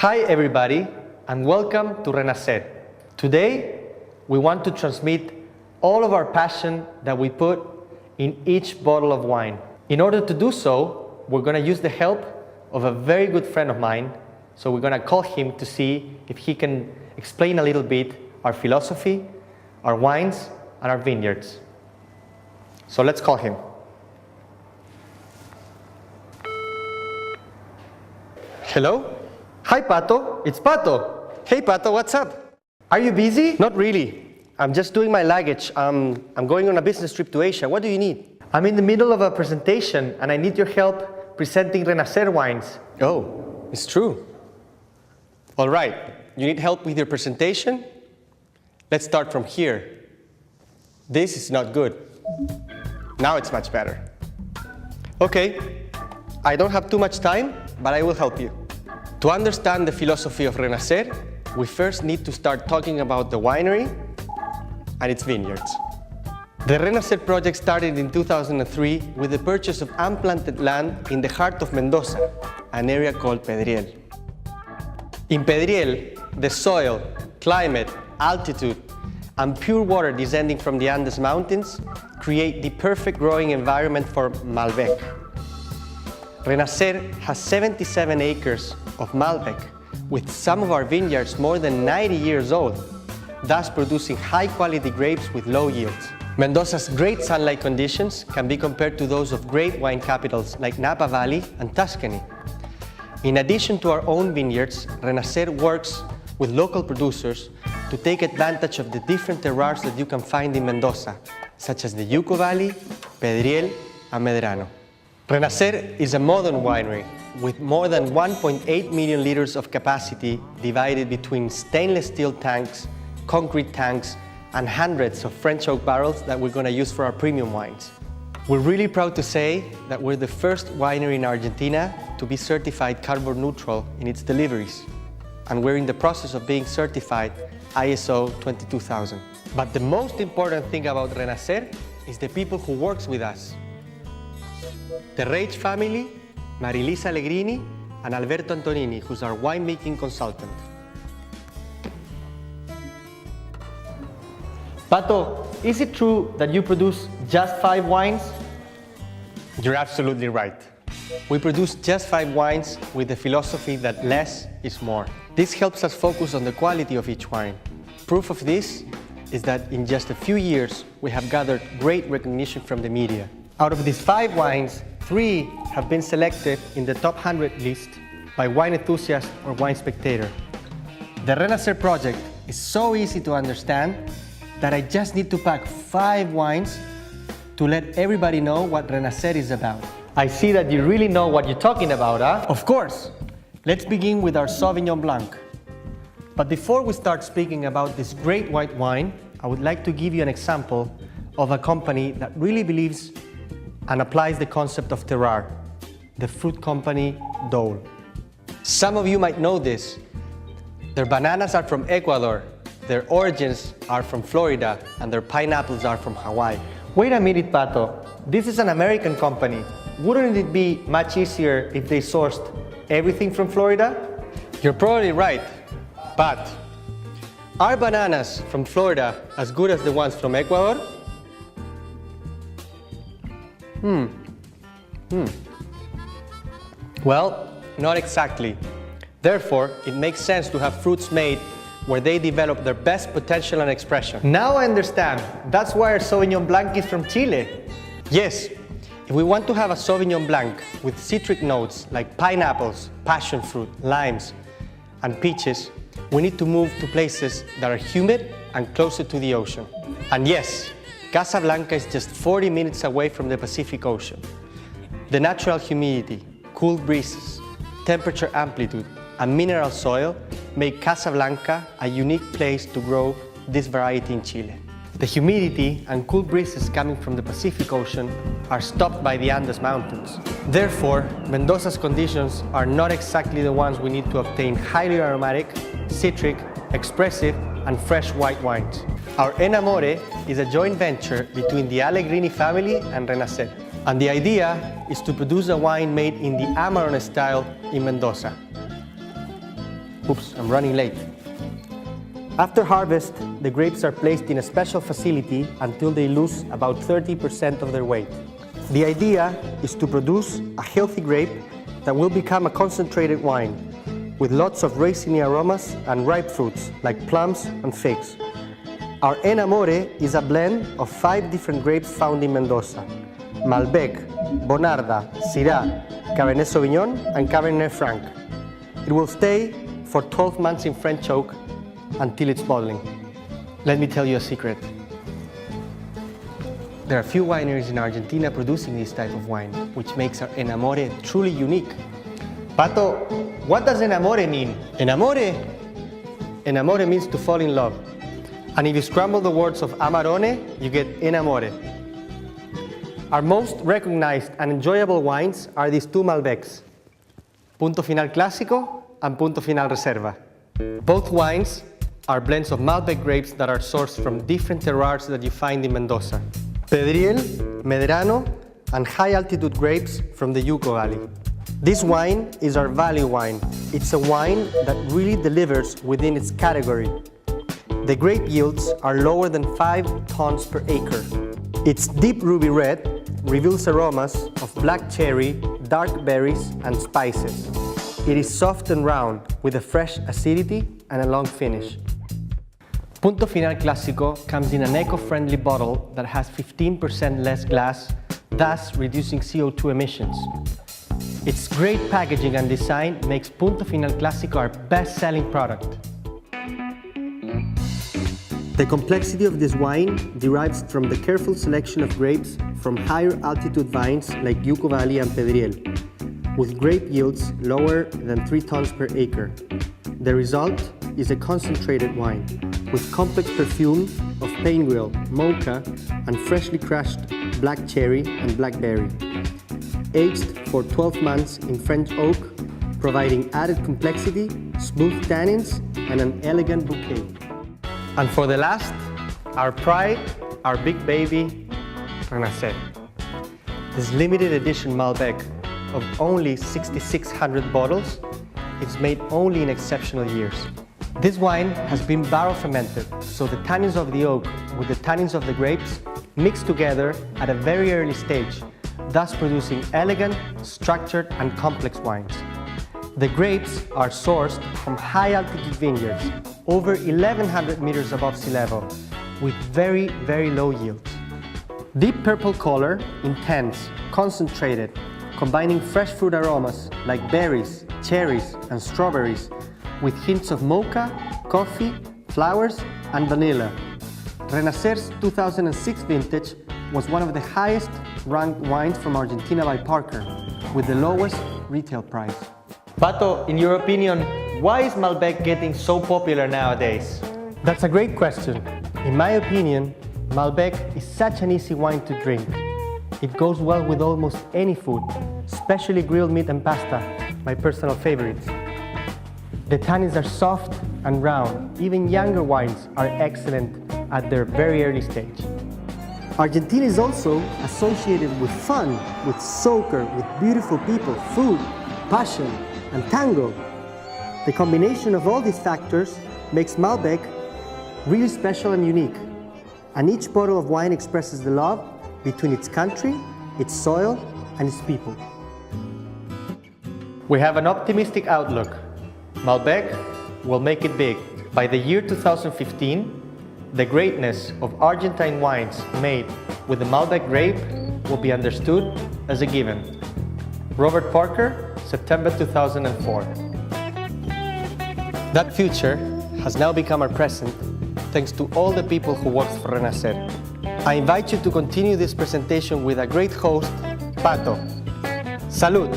Hi everybody, and welcome to Renacer. Today, we want to transmit all of our passion that we put in each bottle of wine. In order to do so, we're going to use the help of a very good friend of mine. So we're going to call him to see if he can explain a little bit our philosophy, our wines, and our vineyards. So let's call him. Hello? Hi, Pato. It's Pato. Hey, Pato, what's up? Are you busy? Not really. I'm just doing my luggage. I'm going on a business trip to Asia. What do you need? I'm in the middle of a presentation, and I need your help presenting Renacer wines. Oh, it's true. All right. You need help with your presentation? Let's start from here. This is not good. Now it's much better. Okay. I don't have too much time, but I will help you. To understand the philosophy of Renacer, we first need to start talking about the winery and its vineyards. The Renacer project started in 2003 with the purchase of unplanted land in the heart of Mendoza, an area called Pedriel. In Pedriel, the soil, climate, altitude, and pure water descending from the Andes Mountains create the perfect growing environment for Malbec. Renacer has 77 acres of Malbec, with some of our vineyards more than 90 years old, thus producing high-quality grapes with low yields. Mendoza's great sunlight conditions can be compared to those of great wine capitals like Napa Valley and Tuscany. In addition to our own vineyards, Renacer works with local producers to take advantage of the different terroirs that you can find in Mendoza, such as the Yuco Valley, Pedriel, and Medrano. Renacer is a modern winery with more than 1.8 million liters of capacity divided between stainless steel tanks, concrete tanks, and hundreds of French oak barrels that we're going to use for our premium wines. We're really proud to say that we're the first winery in Argentina to be certified carbon neutral in its deliveries, and we're in the process of being certified ISO 22000. But the most important thing about Renacer is the people who works with us. The Reich family, Marilisa Allegrini, and Alberto Antonini, who's our winemaking consultant. Pato, is it true that you produce just 5 wines? You're absolutely right. We produce just 5 wines with the philosophy that less is more. This helps us focus on the quality of each wine. Proof of this is that in just a few years, we have gathered great recognition from the media. Out of these 5 wines, 3 have been selected in the top 100 list by Wine Enthusiast or Wine Spectator. The Renacer project is so easy to understand that I just need to pack 5 wines to let everybody know what Renacer is about. I see that you really know what you're talking about, huh? Of course! Let's begin with our Sauvignon Blanc. But before we start speaking about this great white wine, I would like to give you an example of a company that really believes and applies the concept of terroir, the fruit company Dole. Some of you might know this. Their bananas are from Ecuador, their oranges are from Florida, and their pineapples are from Hawaii. Wait a minute, Pato. This is an American company. Wouldn't it be much easier if they sourced everything from Florida? You're probably right, but are bananas from Florida as good as the ones from Ecuador? Well, not exactly. Therefore, it makes sense to have fruits made where they develop their best potential and expression. Now I understand. That's why our Sauvignon Blanc is from Chile. Yes. If we want to have a Sauvignon Blanc with citric notes like pineapples, passion fruit, limes, and peaches, we need to move to places that are humid and closer to the ocean. And yes, Casablanca is just 40 minutes away from the Pacific Ocean. The natural humidity, cool breezes, temperature amplitude, and mineral soil make Casablanca a unique place to grow this variety in Chile. The humidity and cool breezes coming from the Pacific Ocean are stopped by the Andes Mountains. Therefore, Mendoza's conditions are not exactly the ones we need to obtain highly aromatic, citric, expressive, and fresh white wines. Our Enamore is a joint venture between the Allegrini family and Renacer. And the idea is to produce a wine made in the Amarone style in Mendoza. Oops, I'm running late. After harvest, the grapes are placed in a special facility until they lose about 30% of their weight. The idea is to produce a healthy grape that will become a concentrated wine with lots of raisiny aromas and ripe fruits like plums and figs. Our Enamore is a blend of 5 different grapes found in Mendoza: Malbec, Bonarda, Syrah, Cabernet Sauvignon, and Cabernet Franc. It will stay for 12 months in French oak until it's bottling. Let me tell you a secret. There are few wineries in Argentina producing this type of wine, which makes our Enamore truly unique. Pato, what does Enamore mean? Enamore means to fall in love. And if you scramble the words of Amarone, you get Enamore. Our most recognized and enjoyable wines are these 2 Malbecs, Punto Final Clásico and Punto Final Reserva. Both wines are blends of Malbec grapes that are sourced from different terroirs that you find in Mendoza: Pedriel, Medrano, and high-altitude grapes from the Yuco Valley. This wine is our value wine. It's a wine that really delivers within its category. The grape yields are lower than 5 tons per acre. Its deep ruby red reveals aromas of black cherry, dark berries, and spices. It is soft and round with a fresh acidity and a long finish. Punto Final Clásico comes in an eco-friendly bottle that has 15% less glass, thus reducing CO2 emissions. Its great packaging and design makes Punto Final Clásico our best-selling product. The complexity of this wine derives from the careful selection of grapes from higher altitude vines like Yuco Valley and Pedriel, with grape yields lower than 3 tons per acre. The result is a concentrated wine with complex perfume of pinewheel, mocha, and freshly crushed black cherry and blackberry. Aged for 12 months in French oak, providing added complexity, smooth tannins, and an elegant bouquet. And for the last, our pride, our big baby, Renacer. This limited edition Malbec of only 6,600 bottles is made only in exceptional years. This wine has been barrel fermented, so the tannins of the oak with the tannins of the grapes mix together at a very early stage, thus producing elegant, structured, and complex wines. The grapes are sourced from high-altitude vineyards, over 1,100 meters above sea level, with very, very low yields. Deep purple color, intense, concentrated, combining fresh fruit aromas like berries, cherries, and strawberries, with hints of mocha, coffee, flowers, and vanilla. Renacer's 2006 vintage was one of the highest ranked wines from Argentina by Parker, with the lowest retail price. Pato, in your opinion, why is Malbec getting so popular nowadays? That's a great question. In my opinion, Malbec is such an easy wine to drink. It goes well with almost any food, especially grilled meat and pasta, my personal favorites. The tannins are soft and round. Even younger wines are excellent at their very early stage. Argentina is also associated with fun, with soccer, with beautiful people, food, passion, and tango. The combination of all these factors makes Malbec really special and unique. And each bottle of wine expresses the love between its country, its soil, and its people. We have an optimistic outlook. Malbec will make it big. By the year 2015, the greatness of Argentine wines made with the Malbec grape will be understood as a given. Robert Parker, September 2004. That future has now become our present thanks to all the people who worked for Renacer. I invite you to continue this presentation with a great host, Pato. Salud!